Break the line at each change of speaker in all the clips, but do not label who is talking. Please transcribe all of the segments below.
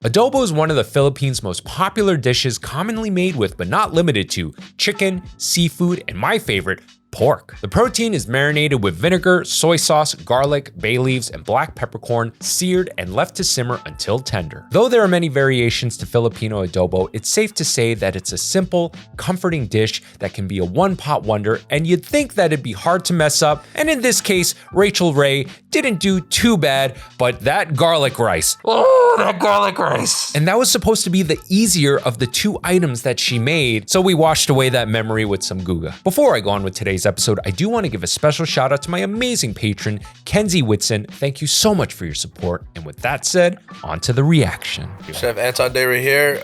Adobo is one of the Philippines' most popular dishes, commonly made with, but not limited to, chicken, seafood, and my favorite, pork. The protein is marinated with vinegar, soy sauce, garlic, bay leaves, and black peppercorn, seared and left to simmer until tender. Though there are many variations to Filipino adobo, it's safe to say that it's a simple, comforting dish that can be a one-pot wonder, and you'd think that it'd be hard to mess up, and in this case, Rachael Ray didn't do too bad, but that garlic rice. Oh, that garlic rice. And that was supposed to be the easier of the two items that she made, so we washed away that memory with some Guga. Before I go on with today's episode, I do want to give a special shout out to my amazing patron, Kenzie Whitson. Thank you so much for your support. And with that said, on to the reaction.
Chef Anton Dayrit here,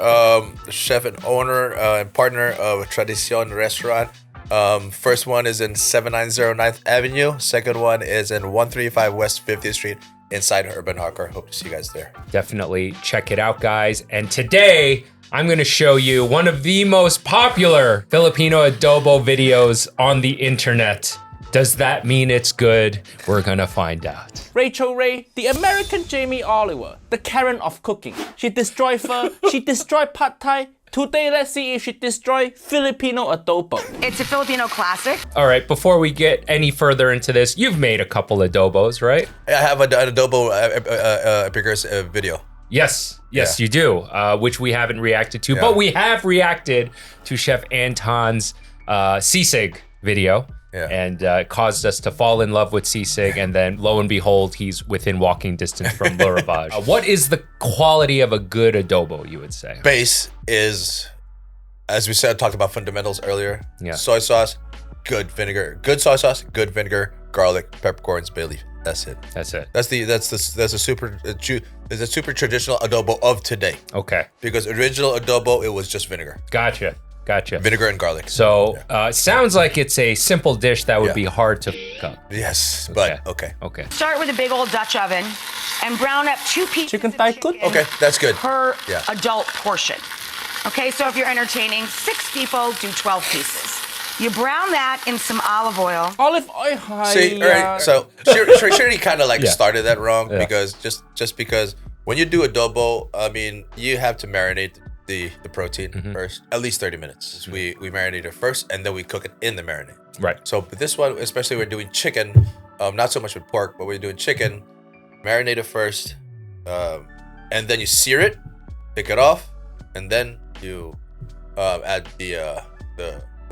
chef and owner and partner of Tradisyon restaurant. First one is in 790 9th Avenue. Second one is in 135 West 50th Street inside Urban Hawker. Hope to see you guys there.
Definitely check it out, guys. And today, I'm gonna show you one of the most popular Filipino adobo videos on the internet. Does that mean it's good? We're gonna find out.
Rachael Ray, the American Jamie Oliver, the Karen of cooking. She destroyed pho, she destroyed pad thai. Today, let's see if she destroyed Filipino adobo.
It's a Filipino classic.
All right, before we get any further into this, you've made a couple adobos, right?
I have an adobo Epicurus video.
Yes, you do, which we haven't reacted to, but we have reacted to Chef Anton's SYWGF video, and it caused us to fall in love with SYWGF, and then lo and behold, he's within walking distance from Le Ravage. What is the quality of a good adobo, you would say?
Base is, as we said, talked about fundamentals earlier.
Yeah.
Soy sauce, good vinegar, good soy sauce, good vinegar, garlic, peppercorns, bay leaf. That's it.
That's it.
That's a super traditional adobo of today.
Okay.
Because original adobo, it was just vinegar.
Gotcha.
Vinegar and garlic.
So sounds like it's a simple dish that would be hard to f up.
Yes, but okay.
Start with a big old Dutch oven and brown up 2 pieces
Chicken
of
thigh
chicken
good?
Okay, that's good.
per adult portion. Okay, so if you're entertaining 6 people, do 12 pieces. You brown that in some olive oil.
Olive oil, hi.
See, all right, so she already kind of like started that wrong because just because when you do adobo, I mean, you have to marinate the protein first, at least 30 minutes. We marinate it first and then we cook it in the marinade.
Right.
So but this one, especially we're doing chicken, not so much with pork, but we're doing chicken, marinate it first, and then you sear it, pick it off, and then you add the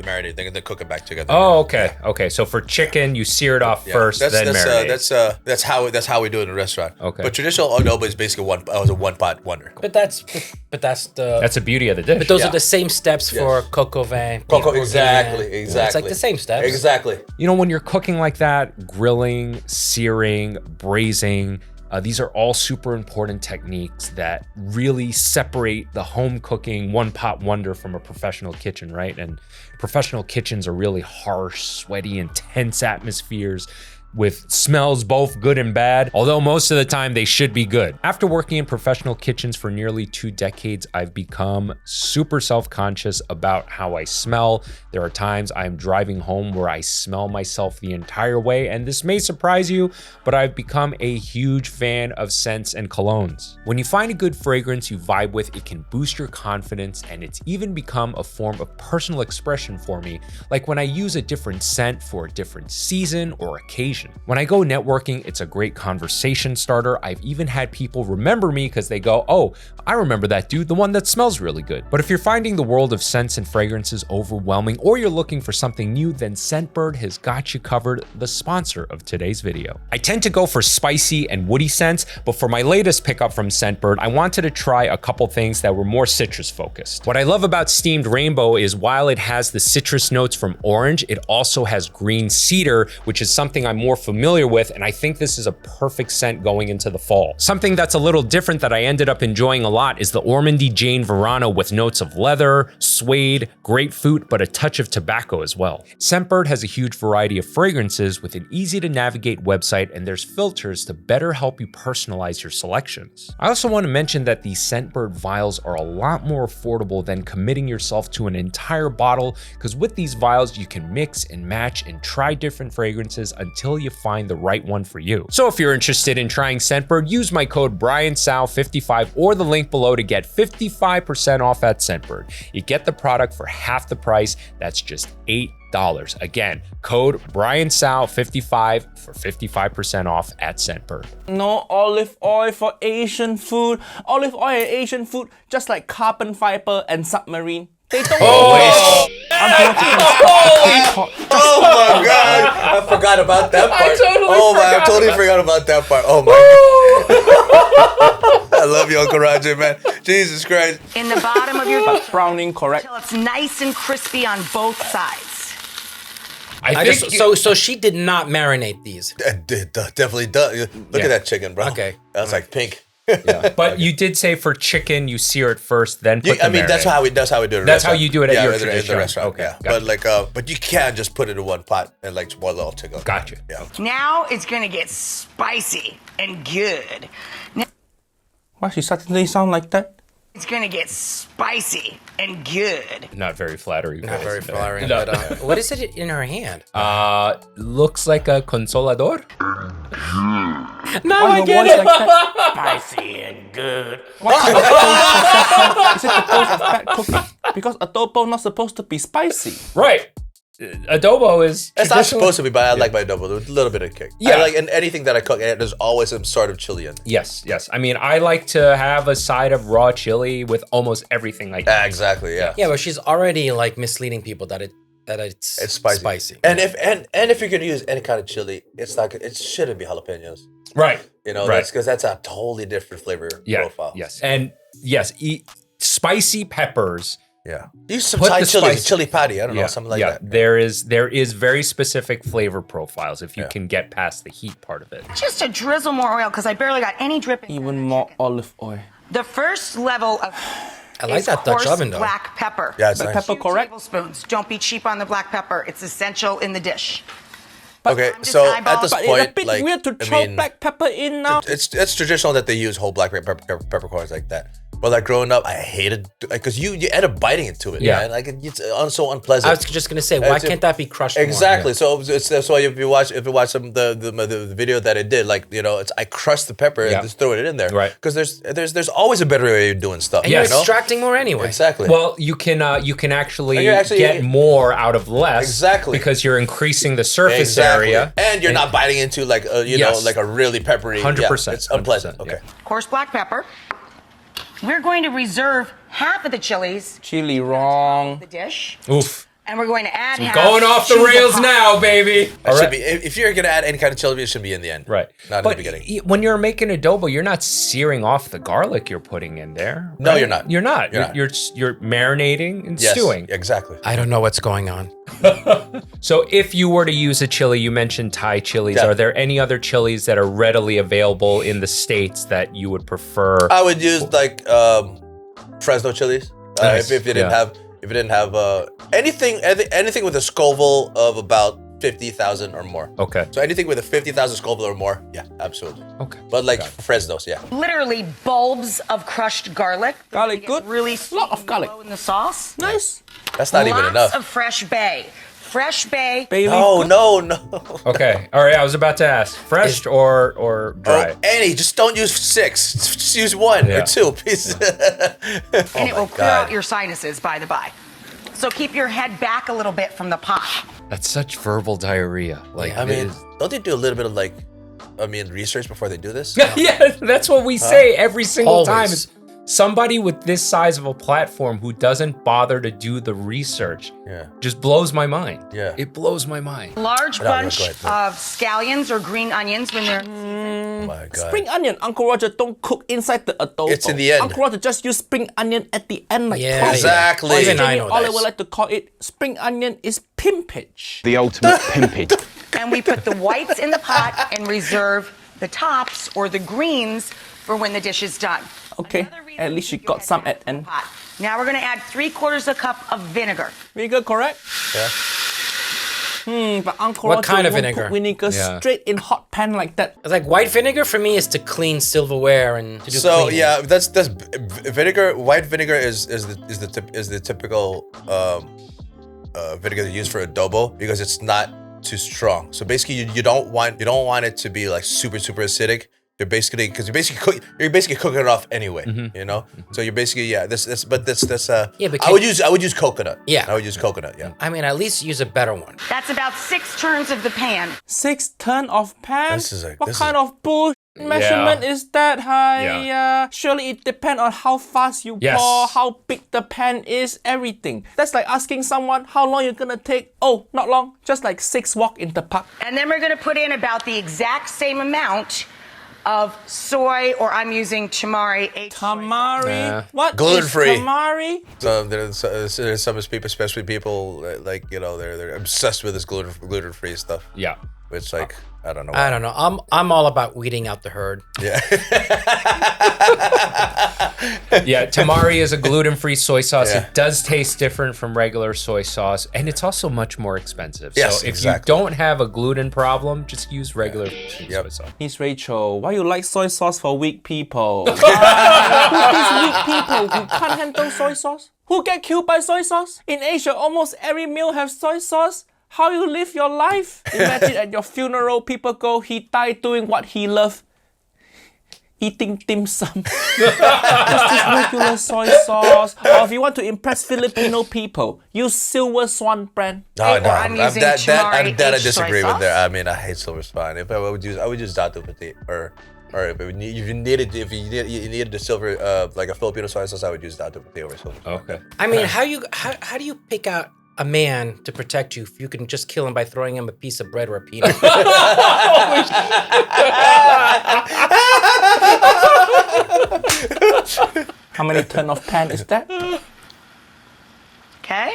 marinade thing and then cook it back together.
Oh, okay. Okay. So for chicken, you sear it off first, then marinate.
That's how we do it in a restaurant.
Okay.
But traditional adobo is basically a one pot wonder.
But that's
the beauty of the dish.
But those are the same steps for coco vin.
Exactly.
It's like the same steps.
Exactly.
You know, when you're cooking like that, grilling, searing, braising, these are all super important techniques that really separate the home cooking one-pot wonder from a professional kitchen, right? And professional kitchens are really harsh, sweaty, intense atmospheres with smells both good and bad, although most of the time they should be good. After working in professional kitchens for nearly 2 decades, I've become super self-conscious about how I smell. There are times I'm driving home where I smell myself the entire way, and this may surprise you, but I've become a huge fan of scents and colognes. When you find a good fragrance you vibe with, it can boost your confidence, and it's even become a form of personal expression for me, like when I use a different scent for a different season or occasion. When I go networking, it's a great conversation starter. I've even had people remember me because they go, oh, I remember that dude, the one that smells really good. But if you're finding the world of scents and fragrances overwhelming, or you're looking for something new, then Scentbird has got you covered, the sponsor of today's video. I tend to go for spicy and woody scents, but for my latest pickup from Scentbird, I wanted to try a couple things that were more citrus focused. What I love about Steamed Rainbow is while it has the citrus notes from orange, it also has green cedar, which is something I'm more familiar with, and I think this is a perfect scent going into the fall. Something that's a little different that I ended up enjoying a lot is the Ormandy Jane Verano with notes of leather, suede, grapefruit, but a touch of tobacco as well. Scentbird has a huge variety of fragrances with an easy to navigate website, and there's filters to better help you personalize your selections. I also want to mention that these Scentbird vials are a lot more affordable than committing yourself to an entire bottle, because with these vials you can mix and match and try different fragrances until until you find the right one for you. So if you're interested in trying Scentbird, use my code BrianSao55 or the link below to get 55% off at Scentbird. You get the product for half the price. That's just $8. Again, code BrianSao55 for 55% off at Scentbird.
No olive oil for Asian food. Olive oil and Asian food, just like carbon fiber and submarine. They don't waste.
Oh my god! I forgot about that part. I totally forgot about that part. Oh my god. I love you, Uncle Roger, man. Jesus Christ.
In the bottom of your
Browning correct.
until it's nice and crispy on both sides.
I think so she did not marinate these.
Definitely does. Look at that chicken, bro.
Okay.
That's like pink.
But you did say for chicken, you sear it first, then put the
I mean, that's how we do it.
That's how you do it at your
in the
tradition.
restaurant.
Okay,
Yeah.
gotcha.
But like, but you can't just put it in one pot and like boil it all together.
Gotcha.
Yeah.
Now it's gonna get spicy and good.
Why she suddenly sound like that?
It's gonna get spicy and good.
Not very flattering.
Not very flattering.
No.
But, what is it in her hand?
Looks like a consolador.
Now
Why
I
her
get
voice
it.
like that? Spicy and good. Is it the ghost of bad cooking? Because adobo not supposed to be spicy.
Right. Adobo is
It's not
traditionally-
supposed to be, but I like my adobo with a little bit of kick.
Yeah.
I like, and anything that I cook, there's always some sort of chili in.
Yes. I mean, I like to have a side of raw chili with almost everything I eat.
Exactly. Yeah.
Yeah, but she's already like misleading people that it's
It's spicy. And if you're gonna use any kind of chili, it's not. It shouldn't be jalapenos.
Right.
You know,
Right.
that's because that's a totally different flavor profile.
Yes. And yes, eat spicy peppers.
Yeah. Use some
Put
Thai
the
chili,
spice-
chili patty. I don't know, something like that.
There is very specific flavor profiles if you can get past the heat part of it.
Just a drizzle more oil because I barely got any dripping.
Even more olive oil.
The first level of
I like
is
that Dutch
coarse
oven though.
black pepper.
Yeah, it's
Black
nice.
pepper
2
correct?
tablespoons. Don't be cheap on the black pepper. It's essential in the dish.
Okay,
I'm just
so at
eyeballing-
this
But
point,
it's a bit
like,
weird to
I
throw
mean,
black pepper in now.
it's traditional that they use whole black peppercorns like that. But like growing up, I hated because you end up biting into it.
Yeah.
Man. Like it's so unpleasant.
I was just gonna say, why
It's a-
can't that be crushed more?
Exactly. So that's why if you watch the video that I did, like I crushed the pepper
Yeah.
and just throw it in there.
Right.
Because there's always a better way of doing stuff.
And
you
you're
know?
extracting more anyway.
Exactly.
Well, you can actually
And you're actually-
get more out of less.
Exactly.
Because you're increasing the surface
Exactly.
area.
and you're not biting into like
Yes.
like a really peppery.
100%,
Yeah, it's unpleasant.
100%,
Okay.
Coarse black pepper. We're going to reserve half of the chilies
Chili wrong.
the dish,
Oof.
and we're going to add half
Going off the
to
rails
pot.
now, baby.
It
All
should
right.
be, if you're gonna add any kind of chili, it should be in the end.
Right.
Not
But
in the beginning.
when you're making adobo, you're not searing off the garlic you're putting in there.
No,
right?
you're not.
You're not.
You're not.
You're marinating and
Yes,
stewing.
exactly.
I don't know what's going on.
So if you were to use a chili, you mentioned Thai chilies.
Yeah.
Are there any other chilies that are readily available in the States that you would prefer?
I would use like Fresno chilies.
Nice,
If you didn't have anything with a Scoville of about 50,000 or more.
Okay.
So anything with a 50,000 Scoville or more, yeah, absolutely.
Okay.
But like Fresno's, yeah.
Literally bulbs of crushed garlic.
Garlic
They get
good?
Really
Lot of garlic.
in the sauce.
Nice.
That's not even
Lots
enough.
of fresh bay. Fresh bay.
Bay leaf
No,
good?
no.
Okay. All right. I was about to ask, fresh or dry?
Oh, Annie, just don't use 6. Just use 1
Yeah.
or 2 pieces.
And it will clear
God.
out your sinuses, by the by. So keep your head back a little bit from the pot.
That's such verbal diarrhea. Like,
I
it
mean,
is-
don't they do a little bit of research before they do this?
yeah, that's what we say every single time.
Always.
It's somebody with this size of a platform who doesn't bother to do the research
Yeah.
just blows my mind.
Yeah.
It blows my mind.
Large
No, go
bunch
ahead, go
of scallions or green onions when they're
Oh my God.
Spring onion, Uncle Roger, don't cook inside the adobo.
It's in the end.
Uncle Roger just use spring onion at the end, like
Yeah,
toast.
Exactly.
Or
Even I
Jamie
know
Oliver
this.
like to call it spring onion is pimpage.
The ultimate pimpage.
and we put the whites in the pot and reserve the tops or the greens for when the dish is done.
Okay,
Another reason
at least you
to
got
get
some
that
at end.
pot. Now we're gonna add 3/4 cup of vinegar.
Vinegar, correct?
Yeah.
But Uncle
What
Roger
kind of
won't
vinegar?
put vinegar
Yeah.
straight in hot pan like that.
It's like white vinegar for me is to clean silverware and to do
So
cleaning.
yeah, that's vinegar. White vinegar is the typical vinegar they use for adobo because it's not too strong. So basically, you don't want it to be like super acidic. You're basically cooking it off anyway. You know. So you're basically I would use coconut.
Yeah.
I would use coconut. Yeah.
I mean, at least use a better one.
That's about 6 turns of the pan.
6 turn of pan? What
this
kind of bull measurement is that? Surely it depends on how fast you pour, how big the pan is, everything. That's like asking someone how long you're gonna take. Oh, not long, just like 6 walk in the park.
And then we're gonna put in about the exact same amount of soy, or I'm using tamari.
Tamari? What
gluten-free.
is tamari?
So there's some people, especially people like they're obsessed with this gluten-free stuff.
Yeah.
It's like I don't know.
I don't know. I'm all about weeding out the herd.
Yeah.
Yeah, tamari is a gluten-free soy sauce.
Yeah.
It does taste different from regular soy sauce, and it's also much more expensive.
Yes,
so if
exactly.
you don't have a gluten problem, just use regular soy sauce.
Miss Rachel, why you like soy sauce for weak people? Who is weak people who can't handle soy sauce? Who get killed by soy sauce? In Asia, almost every meal has soy sauce. How you live your life? Imagine at your funeral, people go, he died doing what he loved. Eating dim sum. Just this regular soy sauce. Or if you want to impress Filipino people, use Silver Swan brand.
No,
I'm using tamari
that I
H
disagree
soy
with
sauce.
there. I mean, I hate Silver Swan. If I would use Datu Pati or if you needed the silver like a Filipino soy sauce, I would use Datu Pati over Silver Swan.
Okay.
I mean, how do you pick out a man to protect you if you can just kill him by throwing him a piece of bread or a peanut?
How many turn of pan is that?
Okay?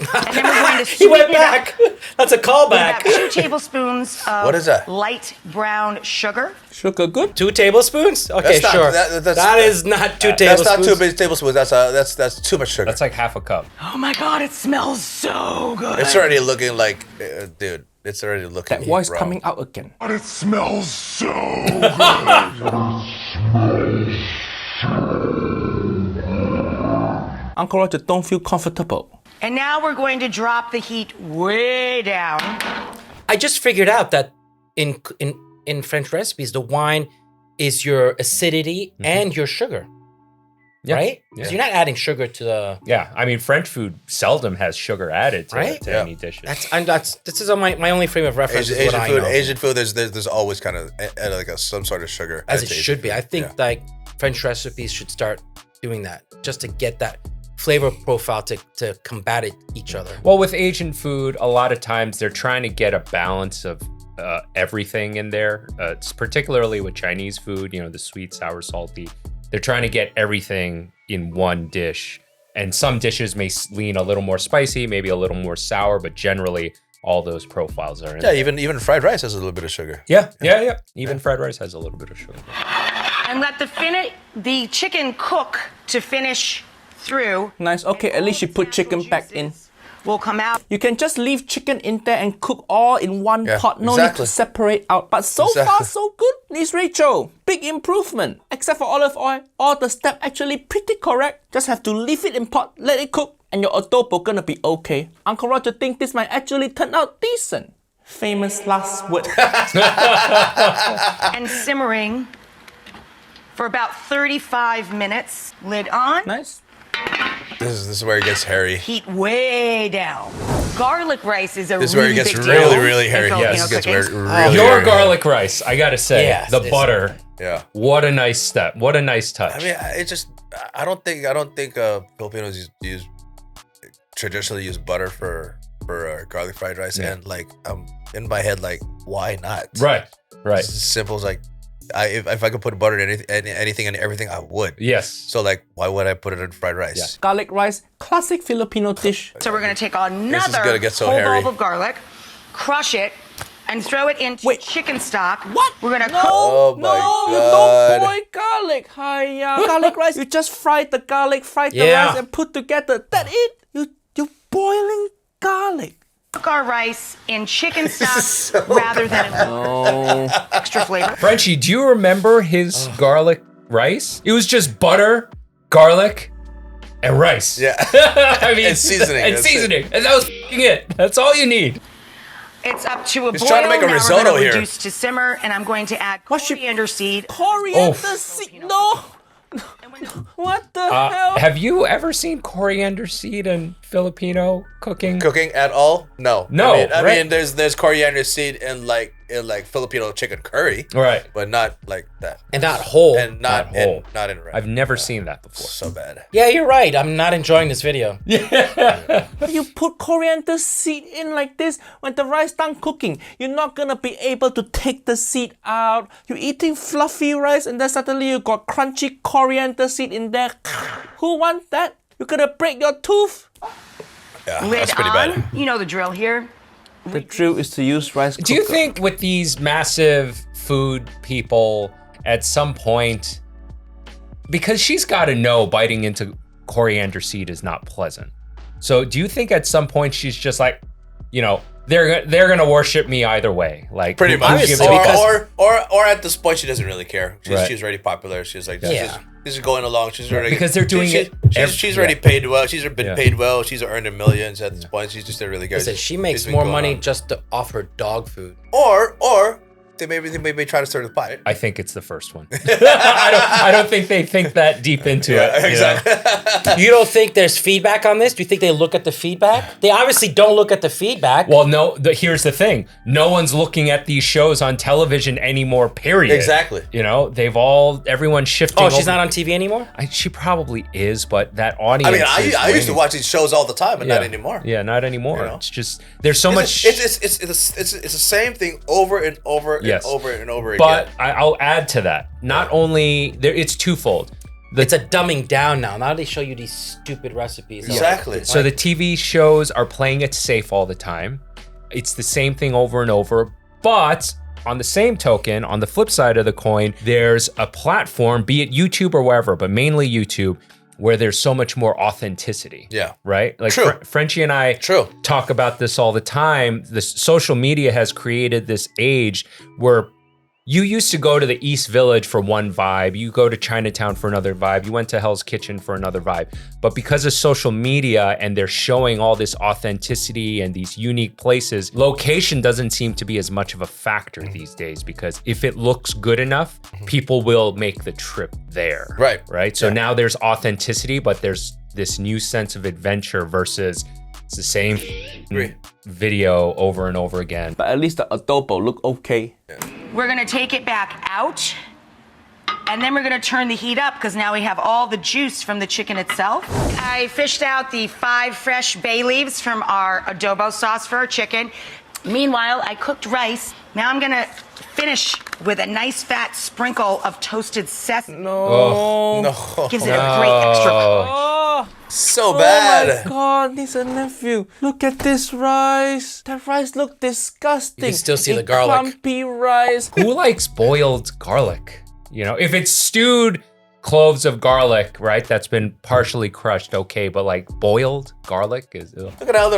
And then we're going to
He went
sweeten it up
back. That's a
with
callback.
about 2 tablespoons of
What is that?
light brown sugar.
Sugar good?
2 tablespoons? Okay,
That's not-
sure.
that's-
that is not 2
That's
tablespoons.
not 2 big tablespoons. That's too much sugar.
That's like half a cup.
Oh my God, it smells so good.
It's already looking like, dude. It's already looking.
That voice
wrong.
coming out again.
It smells so
Uncle Roger, don't feel comfortable.
And now we're going to drop the heat way down.
I just figured out that in French recipes, the wine is your acidity and your sugar.
Yeah.
Right?
Yeah.
So you're not adding sugar to the.
Yeah, I mean, French food seldom has sugar added to,
Right?
to
Yeah.
any dishes.
This is my only frame of reference. is what I know.
Asian food. There's always kind of like some sort of sugar.
As it
to Asian
should be.
food.
I think
Yeah.
like French recipes should start doing that just to get that flavor profile to combat each other.
Well, with Asian food, a lot of times they're trying to get a balance of everything in there. It's particularly with Chinese food, the sweet, sour, salty. They're trying to get everything in one dish. And some dishes may lean a little more spicy, maybe a little more sour, but generally all those profiles are in
Yeah,
there.
even fried rice has a little bit of sugar.
Yeah. Even fried rice has a little bit of sugar.
And let the chicken cook to finish through.
Nice. Okay, at least you put chicken back in.
Will come out.
You can just leave chicken in there and cook all in one
Yeah,
pot. No need
exactly.
to separate out. But so far,
Exactly.
so good. Miss Rachel, big improvement. Except for olive oil, all the steps actually pretty correct. Just have to leave it in pot, let it cook, and your adobo gonna be okay. Uncle Roger think this might actually turn out decent. Famous last word.
And simmering for about 35 minutes. Lid on.
Nice.
This is where it gets hairy.
Heat way down. Garlic rice is a
This is where it
really
gets
big
really,
deal
really hairy.
in
Yes,
Filipino
it gets where it
cooking.
really
Your
hairy.
garlic rice, I gotta say,
Yes,
the
it's-
butter.
Yeah.
What a nice step. What a nice touch.
I mean, I don't think Filipinos traditionally use butter for garlic fried rice,
Yeah.
and like in my head, like, why not?
Right.
It's as simple as like, if I could put butter in anything and everything, I would.
Yes.
So like, why would I put it in fried rice?
Yeah.
Garlic rice, classic Filipino dish.
So we're going to take another
gonna get so
whole
hairy.
bulb of garlic, crush it, and throw it into
Wait.
chicken stock.
What?
We're going to
No,
cook.
Oh my
you
God.
don't boil garlic. Hiya. Garlic rice, you just fry the garlic, fry the
Yeah.
rice, and put together. That's it. You're boiling garlic.
Cook our rice in chicken stock rather than extra flavor.
Frenchie, do you remember his garlic rice? It was just butter, garlic, and rice.
Yeah.
I mean,
And seasoning,
And
that's
seasoning. And that was f***ing it. That's all you need.
It's up to a
He's
boil.
trying to make a
Now
risotto
we're gonna
here.
reduce to simmer, and I'm going to add coriander seed.
Coriander seed. No. What the hell?
Have you ever seen coriander seed in Filipino cooking?
Cooking at all? No.
No,
I
right?
mean, there's coriander seed in like Filipino chicken curry,
Right.
but not like that,
And not whole.
and not
whole.
in rice.
I've never seen that before.
So bad.
Yeah, you're right. I'm not enjoying this video.
But you put coriander seed in like this when the rice done cooking. You're not gonna be able to take the seed out. You're eating fluffy rice and then suddenly you got crunchy coriander seed in there. Who wants that? You're gonna break your tooth.
Yeah,
Lid
that's pretty
on.
bad.
You know the drill here.
The drill is to use rice cooker.
Do you think with these massive food people, at some point, because she's got to know biting into coriander seed is not pleasant. So do you think at some point she's just like, you know, they're gonna worship me either way, like
Pretty
who
much.
gives a
Or at this point, she doesn't really care.
Right.
She's already popular. She's like,
Yeah.
this is going along. She's already
Because they're doing
She's already paid well. She's been
Yeah.
paid well. She's earned her millions at this point. She's just a really good.
Listen, she makes
she's been
more
going
money
on.
just to offer dog food.
Or they maybe try to start a pie.
I think it's the first one. I don't think they think that deep into it. you know?
Exactly.
You don't think there's feedback on this? Do you think they look at the feedback? They obviously don't look at the feedback.
Well, no. Here's the thing: no one's looking at these shows on television anymore. Period.
Exactly.
You know, everyone's shifting.
Oh, she's
over-
not on TV anymore?
She probably is, but that audience.
I mean,
is
I used to
waning.
watch these shows all the time, but not anymore.
Yeah, not anymore.
You know?
It's just there's so much.
It's the same thing over and over
Yes.
and over and over
But
again.
I'll add to that. Not only there, it's twofold.
It's a dumbing down now. Now they show you these stupid recipes.
Exactly.
So the TV shows are playing it safe all the time. It's the same thing over and over. But on the same token, on the flip side of the coin, there's a platform, be it YouTube or wherever, but mainly YouTube, where there's so much more authenticity.
Yeah.
Right? Like
True.
Frenchy and I
True.
talk about this all the time. The social media has created this age where you used to go to the East Village for one vibe. You go to Chinatown for another vibe. You went to Hell's Kitchen for another vibe. But because of social media and they're showing all this authenticity and these unique places, location doesn't seem to be as much of a factor these days, because if it looks good enough, people will make the trip there.
Right.
Right. So now there's authenticity, but there's this new sense of adventure versus it's the same video over and over again.
But at least the adobo look okay.
We're gonna take it back out, and then we're gonna turn the heat up because now we have all the juice from the chicken itself. I fished out the 5 fresh bay leaves from our adobo sauce for our chicken. Meanwhile, I cooked rice. Now I'm gonna finish with a nice fat sprinkle of toasted sesame.
No.
No.
Gives it a great extra crunch.
Oh,
So
oh
bad.
my god, niece and nephew. Look at this rice. That rice look disgusting.
You can still see
A
the garlic.
Clumpy rice.
Who likes boiled garlic? You know, if it's stewed cloves of garlic, right, that's been partially crushed, okay, but like boiled garlic is. Ugh.
Look at how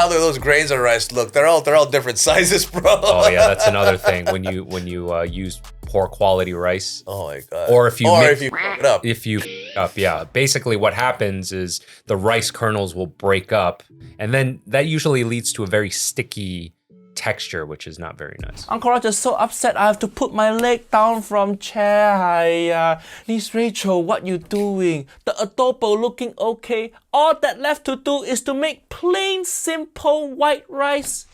those grains of rice look. They're all different sizes, bro.
Oh yeah, that's another thing when you use poor quality rice.
Oh my god.
Or if you
f it up.
If you up, yeah. Basically what happens is the rice kernels will break up, and then that usually leads to a very sticky texture, which is not very nice.
Uncle Roger's so upset I have to put my leg down from chair. Hi, niece Rachel, what you doing? The adobo looking okay. All that left to do is to make plain, simple white rice.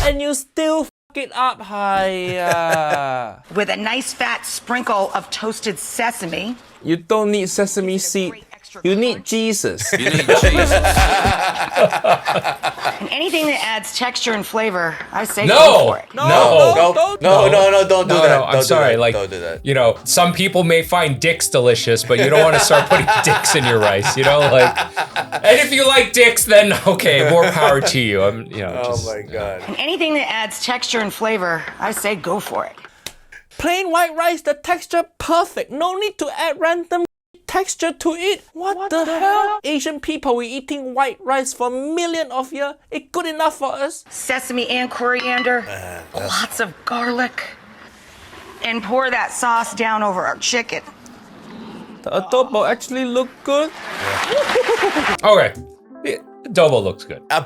And you still f it up. Hi.
With a nice fat sprinkle of toasted sesame.
You don't need sesame seed. You need Jesus.
You need Jesus.
And anything that adds texture and flavor, I say
No!
go for it.
No, don't do that.
No, I'm
Don't do
sorry.
that.
Like,
don't do that.
you know, some people may find dicks delicious, but you don't want to start putting dicks in your rice. You know, like, and if you like dicks, then okay, more power to you. I'm, you know,
Oh
just,
my god.
And anything that adds texture and flavor, I say go for it.
Plain white rice, the texture perfect. No need to add random texture to it. What the hell? Asian people, we eating white rice for millions of years. It good enough for us.
Sesame and coriander, lots of garlic, and pour that sauce down over our chicken.
The adobo actually look good.
okay. Adobo looks good.
I'm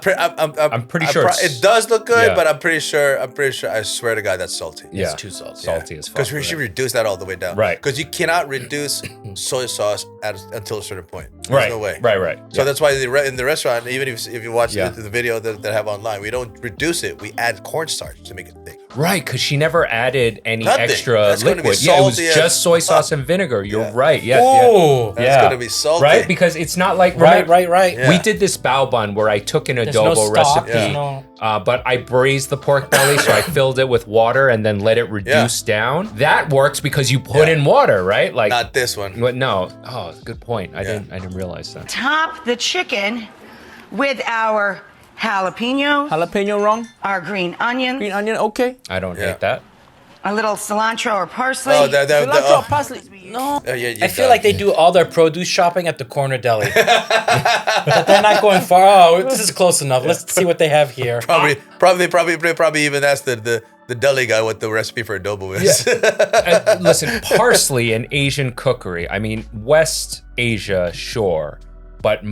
pretty sure
it does look good,
yeah.
but I'm pretty sure. I swear to God, that's salty.
Yeah,
too salty.
Salty as fuck.
Because we should reduce that all the way down.
Right.
Because you cannot reduce soy sauce until a certain point. There's
Right.
no way.
Right.
So that's why in the restaurant, even if you watch
Yeah.
the video that I have online, we don't reduce it. We add cornstarch to make it thick.
Right, because she never added any
Nothing.
extra
That's gonna be
liquid. Yeah, it was
salty as
just soy sauce
fuck.
and vinegar. You're
Yeah.
right. Yeah.
Ooh.
That's gonna be salty.
Right? Because it's not like
Right.
Yeah.
We did this bao bun where I took an
There's
adobo
no stock,
recipe,
there's no-
but I braised the pork belly, so I filled it with water and then let it reduce down. That works because you put
Yeah.
in water, right? Like
Not this one.
What? No. Oh, good point. I didn't realize that.
Top the chicken with our jalapeno,
Jalapeno wrong?
our green onion,
Green onion, okay.
I don't
Yeah.
hate that.
a little cilantro or parsley.
Oh,
Cilantro, parsley. No.
yeah,
I feel like they do all their produce shopping at the corner deli. But they're not going far. Oh, this is close enough. Let's see what they have here.
Probably even asked the deli guy what the recipe for adobo is.
Listen, parsley in Asian cookery. I mean, West Asia, sure, but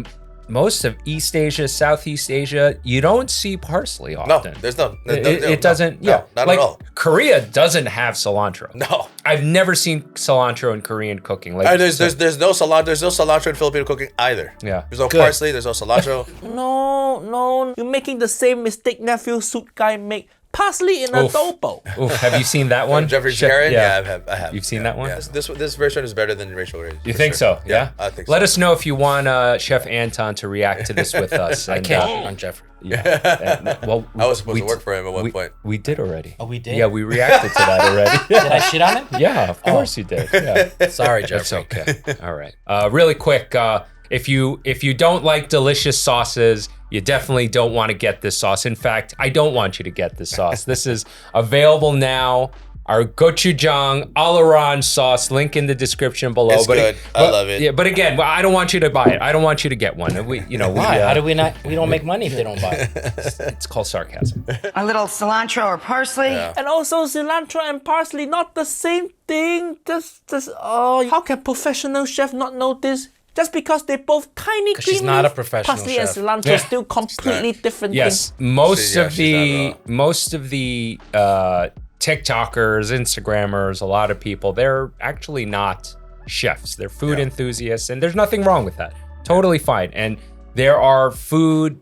most of East Asia, Southeast Asia, you don't see parsley
No,
often.
there's no.
It doesn't.
No,
Yeah,
not
like,
at all.
Korea doesn't have cilantro.
No.
I've never seen cilantro in Korean cooking. Like
There's no cilantro. There's no cilantro in Filipino cooking either.
Yeah.
There's no
Good.
parsley. There's no cilantro.
No. You're making the same mistake nephew suit guy make. Parsley in
Oof.
adobo.
Oof, have you seen that one?
Jeffrey
Chef-
Karen. Yeah, I have.
You've seen that one?
Yeah. This version is better than Rachael Ray.
You think so? Yeah?
I think so.
Let us know if you want Chef Anton to react to this with us.
I
and,
can't on Jeffrey.
well,
I was supposed to
we-
work for him at one point.
We did already.
Oh, we did?
Yeah, we reacted to that already.
Did I shit on him?
Yeah, of course you did. Yeah.
Sorry,
That's
Jeffrey.
okay. All right. Really quick, if you don't like delicious sauces, you definitely don't want to get this sauce. In fact, I don't want you to get this sauce. This is available now. Our gochujang all-around sauce, link in the description below.
It's good. I love it.
Yeah, but again, I don't want you to buy it. I don't want you to get one.
Why? How do we not? We don't make money if they don't buy it.
It's called sarcasm.
a little cilantro or parsley.
Yeah.
And also cilantro and parsley, not the same thing. How can professional chef not know this? Just because they both tiny green
she's not a
leaf,
professional
parsley
chef.
and cilantro
Yeah.
still completely different
Yes,
things.
most of
she's
the TikTokers, Instagrammers, a lot of people, they're actually not chefs. They're food enthusiasts, and there's nothing wrong with that. Totally fine. And there are food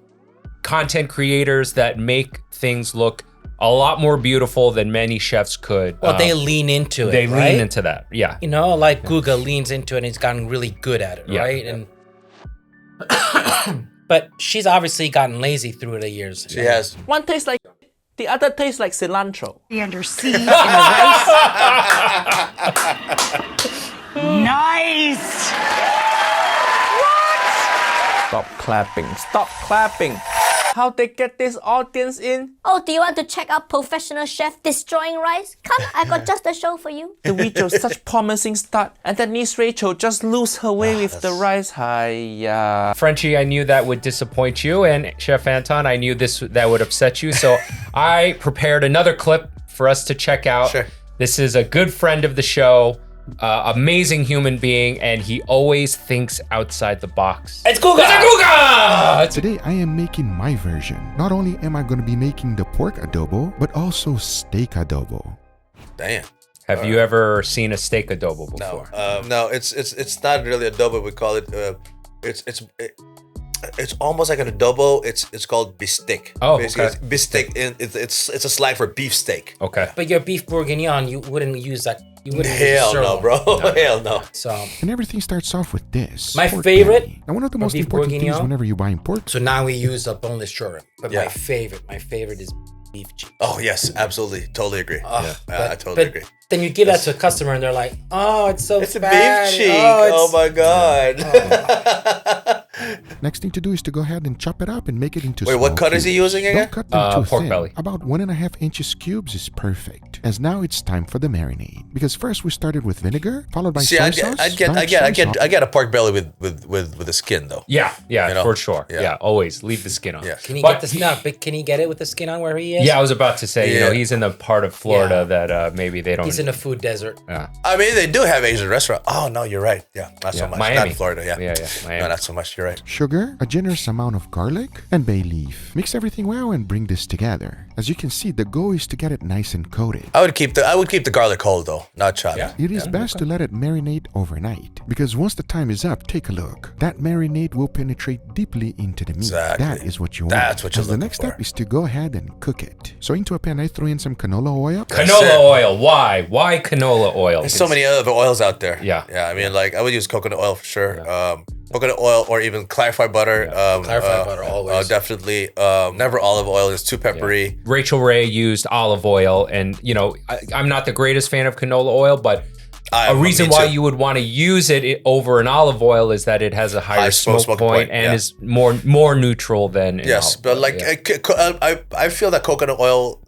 content creators that make things look a lot more beautiful than many chefs could.
Well, they lean into it.
They
right?
lean into that. Yeah.
You know, like Guga leans into it and he's gotten really good at it,
Yeah.
right? And but she's obviously gotten lazy through the years.
She has.
One tastes like the other tastes like cilantro.
Under siege in the rice. Nice.
Stop clapping. How they get this audience in?
Oh, do you want to check out professional chef destroying rice? Come, I got just a show for you.
The video such promising start, and then Miss Rachel just lose her way with the rice. Hiya.
Frenchy, I knew that would disappoint you, and Chef Anton, I knew that would upset you. So I prepared another clip for us to check out.
Sure.
This is a good friend of the show, amazing human being, and he always thinks outside the box.
It's Guga!
Today I am making my version. Not only am I going to be making the pork adobo, but also steak adobo.
Damn.
Have you ever seen a steak adobo
No.
before?
No. It's not really adobo. We call it. It's almost like an adobo. It's called bistek.
Oh,
Basically,
okay.
it's bistek. It's a slang for beef steak.
Okay.
But your beef bourguignon, you wouldn't use that. You wouldn't use
Hell no,
sirloin.
bro. Hell no.
So
And everything starts off with this.
My
pork
favorite
belly. Now, one of the most
beef
important things
bourguignon.
whenever you're buying pork.
so now we use a boneless shrimp. But
Yeah.
my favorite is beef cheek.
Oh yes, absolutely, totally agree.
Ugh,
I totally agree.
Then you give that to a customer and they're like, "Oh, it's so
It's a
fat.
beef cheek.
Oh,
Oh, my god.
Next thing to do is to go ahead and chop it up and make it into
Wait, what
small
cut is he
cubes.
using again?
Don't cut them too
pork
thin.
belly.
About 1.5 inches cubes is perfect. As now it's time for the marinade. Because first we started with vinegar, followed by
See,
soy
I
sauce.
get a pork belly with the skin though.
Yeah,
You know?
for sure.
Yeah.
Yeah, always leave the skin on.
Yeah.
Can he
But
get this? But can he get it with the skin on where he is?
Yeah, I was about to say,
Yeah.
he's in the part of Florida
Yeah.
that maybe they don't
He's in a food desert.
Yeah.
I mean, they do have Asian restaurants. Oh no, you're right. Yeah, not so much.
Miami.
Not in Florida. Yeah.
Yeah, Miami.
No, not so much. You're right.
Sugar, a generous amount of garlic, and bay leaf. Mix everything well and bring this together. As you can see, the goal is to get it nice and coated.
I would keep the garlic cold though, not chopped.
Yeah.
It is best to let it marinate overnight because once the time is up, take a look. That marinade will penetrate deeply into the meat.
Exactly.
That is what you want.
That's what you're
As the
looking
next
for.
step is to go ahead and cook it. So into a pan, I throw in some canola oil.
Canola oil. Why? Why canola oil?
There's so many other oils out there.
Yeah.
Yeah. I mean, like I would use coconut oil for sure. Coconut oil or even clarified butter.
Clarified butter always.
Definitely. Never olive oil. It's too peppery.
Rachael Ray used olive oil, and I'm not the greatest fan of canola oil, but a reason why you would want to use it over an olive oil is that it has a higher smoke point and is more neutral than
yes, but like I feel that coconut oil,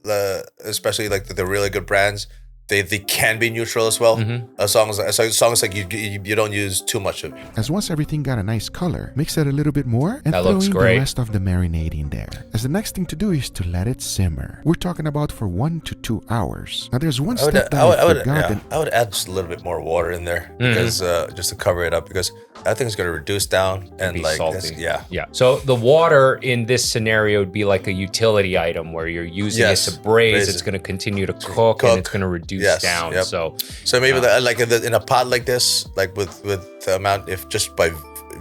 especially like the really good brands, they can be neutral as well, as long as like you don't use too much of it.
As once everything got a nice color, mix it a little bit more and
That
throw
looks
in
great.
the rest of the marinade in there. As the next thing to do is to let it simmer. We're talking about for 1 to 2 hours. Now there's one step that I forgot.
I would add just a little bit more water in there because just to cover it up, because that thing's gonna reduce down and
be
like
salty.
yeah.
So the water in this scenario would be like a utility item where you're using
Yes,
it to braise.
braise
It's
it.
going to continue to cook and it's going to reduce
Yes,
down.
yep. So maybe like in a pot like this, like with the amount, if just by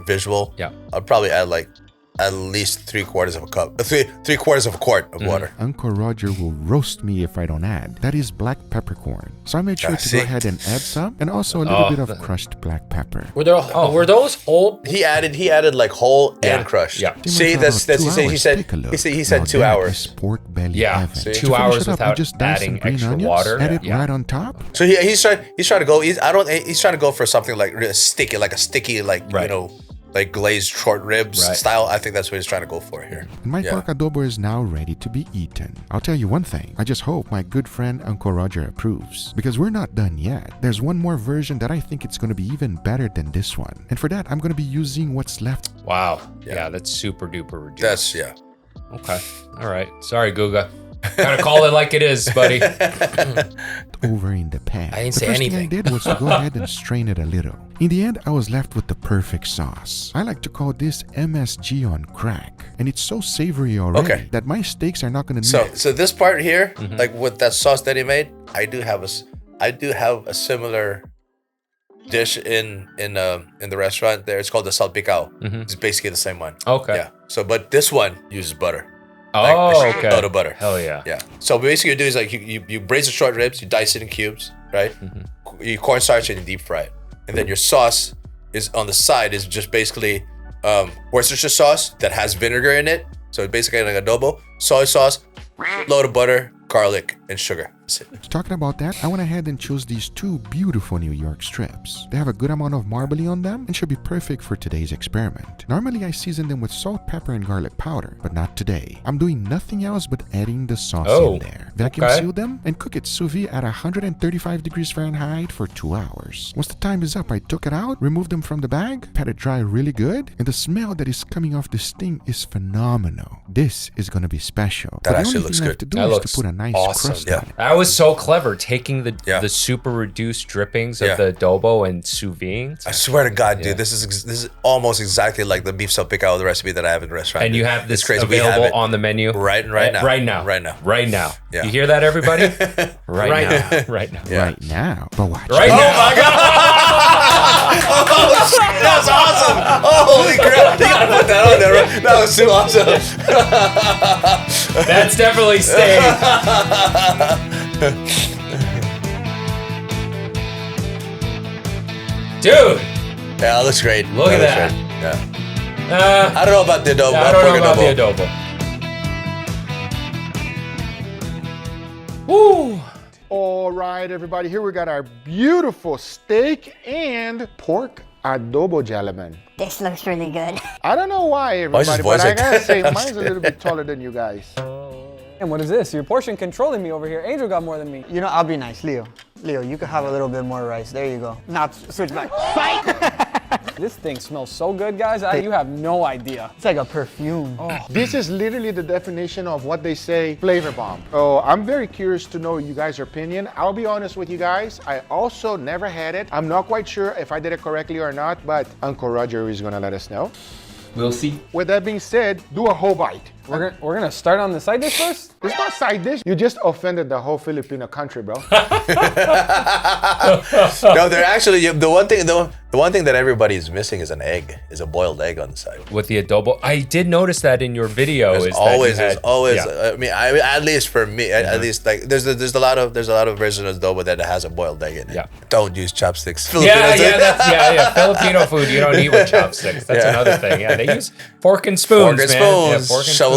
visual, I'd probably add like at least 3/4 of a cup, 3/4 of a quart of water.
Uncle Roger will roast me if I don't add. That is black peppercorn. So I made sure to go ahead and add some, and also a little bit of crushed black pepper.
Were those whole?
He added like whole and crushed.
Yeah.
See, that's he said 2 hours.
Pork belly
Yeah,
heaven.
see?
To
2
finish
hours
it up,
without
I just dice
adding
some green
extra
onions,
water.
add it
Yeah.
right on top.
So he's trying to go. He's trying to go for something like really sticky, like a sticky, like like glazed short ribs style. I think that's what he's trying to go for here.
And my pork adobo is now ready to be eaten. I'll tell you one thing. I just hope my good friend Uncle Roger approves. Because we're not done yet. There's one more version that I think it's going to be even better than this one. And for that, I'm going to be using what's left.
Wow. Yeah, that's super duper reduced.
That's
Okay. All right. Sorry, Guga. Gotta call it like it is, buddy.
Over in the pan.
I didn't
the
say
first
anything.
thing I did was to go ahead and strain it a little. In the end, I was left with the perfect sauce. I like to call this MSG on crack. And it's so savory already that my steaks are not going to need
So this part here, like with that sauce that he made, I do have a similar dish in the restaurant there. It's called the salpicao. It's basically the same one.
Okay.
Yeah. So but this one uses butter.
Oh, okay.
Load of butter.
Hell yeah.
Yeah. So basically, you do is like you braise the short ribs, you dice it in cubes, right? You cornstarch it and deep fry it, and then your sauce is on the side is just basically Worcestershire sauce that has vinegar in it. So it's basically like adobo, soy sauce, load of butter, garlic, and sugar. That's it.
Talking about that, I went ahead and chose these 2 beautiful New York strips. They have a good amount of marbling on them and should be perfect for today's experiment. Normally, I season them with salt, pepper, and garlic powder, but not today. I'm doing nothing else but adding the sauce in there. Vacuum seal them and cook it sous vide at 135 degrees Fahrenheit for 2 hours. Once the time is up, I took it out, removed them from the bag, pat it dry really good, and the smell that is coming off this thing is phenomenal. This is going to be special.
That
But
actually
the only
looks
thing I have
good.
to do
That
is
looks
to put a nice
awesome.
crust
Yeah.
on it.
That was so clever, taking the super reduced drippings of the adobo and sous vide.
I swear to God, dude, this is almost exactly like the beef salpicao, the recipe that I have in the restaurant.
And you
dude.
have this
It's crazy. We have
available
it
on the menu
right now.
Right now.
Right now.
Right now.
Yeah.
You hear that, everybody? Right
Right
now. Right now.
Yeah.
Right now. But watch.
Right
Oh
now.
my God! Oh shit, that's awesome! Holy crap! You gotta put that on there, right? That was too awesome.
That's definitely staying. Dude,
Yeah, it looks great.
Look at
looks
that.
great. Yeah. I don't know about the adobo.
I don't know about the adobo. Woo!
All right, everybody, here we got our beautiful steak and pork adobo, gentlemen.
This looks really good.
I don't know why,
Why is his
everybody,
voice
but I
like
gotta
that?
say, mine's a little bit taller than you guys.
And what is this? You're portion controlling me over here. Angel got more than me.
You know, I'll be nice, Leo. Leo, you can have a little bit more rice. There you go. Now switch back. Fight!
This thing smells so good, guys. You have no idea.
It's like a perfume.
Oh.
This is literally the definition of what they say flavor bomb. Oh, I'm very curious to know you guys' opinion. I'll be honest with you guys. I also never had it. I'm not quite sure if I did it correctly or not, but Uncle Roger is gonna let us know.
We'll see.
With that being said, do a whole bite.
We're gonna start on the side dish first?
It's not side dish. You just offended the whole Filipino country, bro.
No, they're actually the one thing that everybody is missing is an egg, is a boiled egg on the side.
With the adobo, I did notice that in your video.
There's always. Yeah. I mean, at least for me, at least like there's a lot of versions of adobo that has a boiled egg in it.
Yeah.
Don't use chopsticks.
Yeah. Filipino food you don't eat with chopsticks. That's another thing. Yeah, they use fork and spoons. Yeah,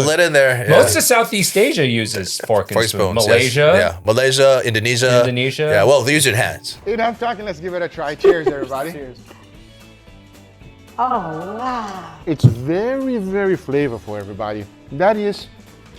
Shovel it in there. Yeah.
Most of Southeast Asia uses fork and spoon. Malaysia.
Yes. Yeah. Malaysia, Indonesia.
Yeah.
Well, they use your hands.
I'm talking. Let's give it a try. Cheers, everybody.
Cheers.
Oh, wow.
It's very, very flavorful, everybody. That is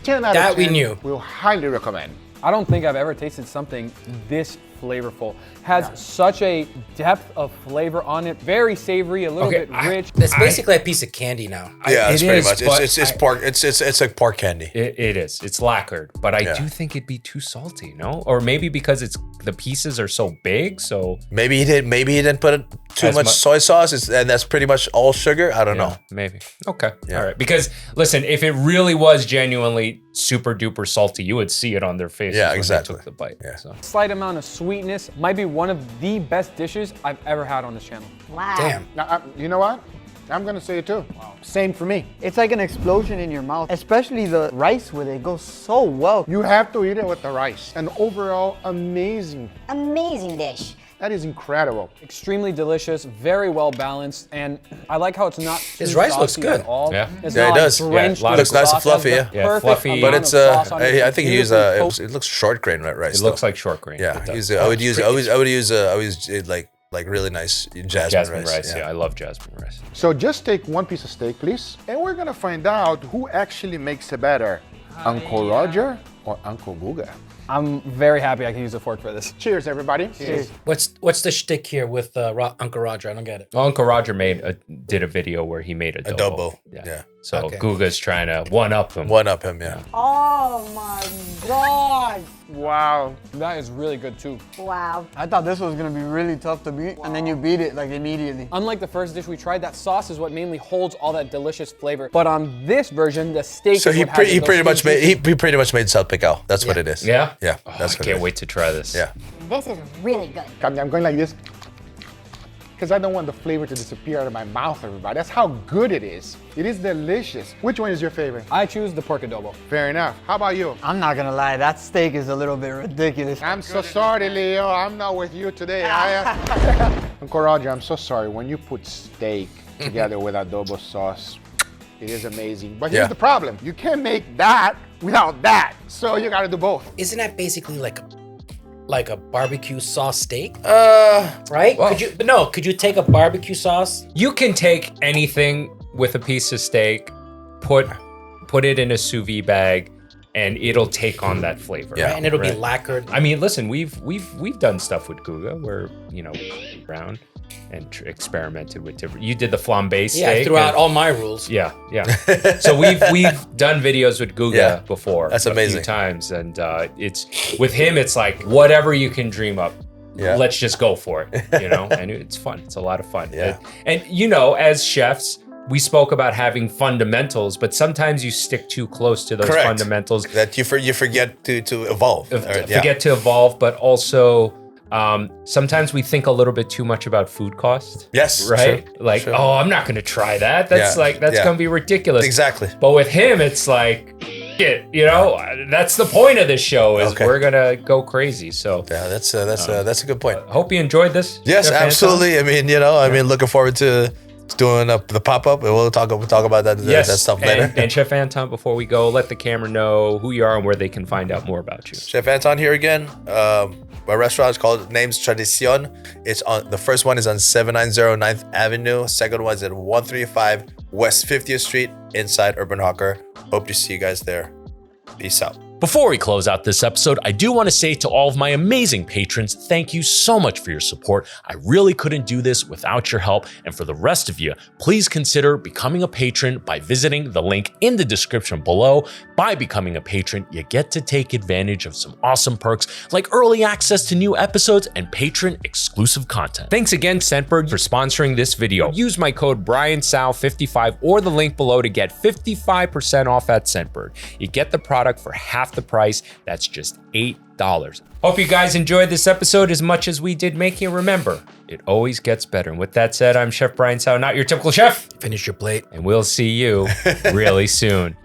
10 out of 10.
That we knew.
We'll highly recommend.
I don't think I've ever tasted something this flavorful. Has such a depth of flavor on it. Very savory, a little bit rich.
It's basically a piece of candy now.
Yeah, it's pretty much. It's pork. It's like pork candy.
It is. It's lacquered, but I do think it'd be too salty, no? Or maybe because the pieces are so big, so
maybe he didn't put too much soy sauce, and that's pretty much all sugar. I don't know.
Maybe. Okay. Yeah. All right. Because listen, if it really was genuinely super duper salty, you would see it on their faces when they took the bite.
Yeah.
So.
Slight amount of sweetness. Might be one of the best dishes I've ever had on this channel.
Wow.
Damn.
Now, you know what? I'm gonna say it too. Wow. Same for me.
It's like an explosion in your mouth, especially the rice with it goes so well.
You have to eat it with the rice. An overall amazing.
Amazing dish.
That is incredible.
Extremely delicious, very well balanced, and I like how it's not too
His rice looks
saucy
good.
At all.
Yeah.
It's
Yeah,
not
it does.
drenched
Yeah,
with
looks nice and
sauce.
fluffy,
It has the
yeah.
perfect
Fluffy.
amount
But
of
it's
sauce on
I think he used
beautifully
it looks short grain rice.
It looks like short grain.
Yeah,
It does.
I would use like really nice jasmine rice.
Yeah, I love jasmine rice.
So just take one piece of steak, please, and we're gonna find out who actually makes it better, Uncle Roger or Uncle Guga.
I'm very happy I can use a fork for this.
Cheers, everybody.
Cheers.
What's the shtick here with Uncle Roger? I don't get it.
Well, Uncle Roger did a video where he made adobo.
Yeah.
So Guga's trying to one up him.
Yeah.
Oh my God.
Wow.
That is really good too.
Wow.
I thought this was gonna be really tough to beat, and then you beat it like immediately.
Unlike the first dish we tried, that sauce is what mainly holds all that delicious flavor. But on this version, the steak
So
is
he
what has those
pretty much
steak
made salpicao. That's what it is.
Yeah?
Yeah.
Oh,
That's
I
what
can't
it is.
wait to try this.
Yeah.
This is really good.
I'm going like this because I don't want the flavor to disappear out of my mouth, everybody. That's how good it is. It is delicious. Which one is your favorite?
I choose the pork adobo.
Fair enough. How about you?
I'm not gonna lie, that steak is a little bit ridiculous.
I'm so sorry, Leo. I'm not with you today. Uncle Roger, I'm so sorry. When you put steak together with adobo sauce, it is amazing. But here's the problem. You can't make that without that. So you gotta do both.
Isn't that basically like a barbecue sauce steak? Right?
Well,
Could you take a barbecue sauce?
You can take anything with a piece of steak, put it in a sous vide bag, and it'll take on that flavor.
Yeah.
Right? And it'll be lacquered.
I mean, listen, we've done stuff with Guga where around and experimented with different. You did the flambe steak.
Yeah, I threw out all my rules.
Yeah. So we've done videos with Guga before.
That's
a
amazing.
few times, and it's with him. It's like whatever you can dream up.
Yeah.
Let's just go for it. And it's fun. It's a lot of fun.
Yeah.
And as chefs, we spoke about having fundamentals, but sometimes you stick too close to those fundamentals
that you forget to evolve.
Forget to evolve, but also. Sometimes we think a little bit too much about food cost.
Yes.
Right?
Sure.
Oh, I'm not going to try that. That's going to be ridiculous.
Exactly.
But with him, it's like, that's the point of this show is we're going to go crazy. So
yeah, that's a good point.
Hope you enjoyed this.
Yes,
Chef
absolutely.
Anton.
I mean, looking forward to doing the pop-up, and we'll talk about that stuff later.
And Chef Anton, before we go, let the camera know who you are and where they can find out more about you.
Chef Anton here again. My restaurant is called name's Tradisyon. It's on the first one is on 790 9th Avenue. Second one is at 135 West 50th Street inside Urban Hawker. Hope to see you guys there. Peace out.
Before we close out this episode, I do want to say to all of my amazing patrons, thank you so much for your support. I really couldn't do this without your help. And for the rest of you, please consider becoming a patron by visiting the link in the description below. By becoming a patron, you get to take advantage of some awesome perks like early access to new episodes and patron exclusive content. Thanks again, Scentbird, for sponsoring this video. Use my code BrianSao55 or the link below to get 55% off at Scentbird. You get the product for half the price. That's just $8. Hope you guys enjoyed this episode as much as we did making it. Remember, it always gets better. And with that said, I'm Chef Brian Tsao, not your typical chef.
Finish your plate.
And we'll see you really soon.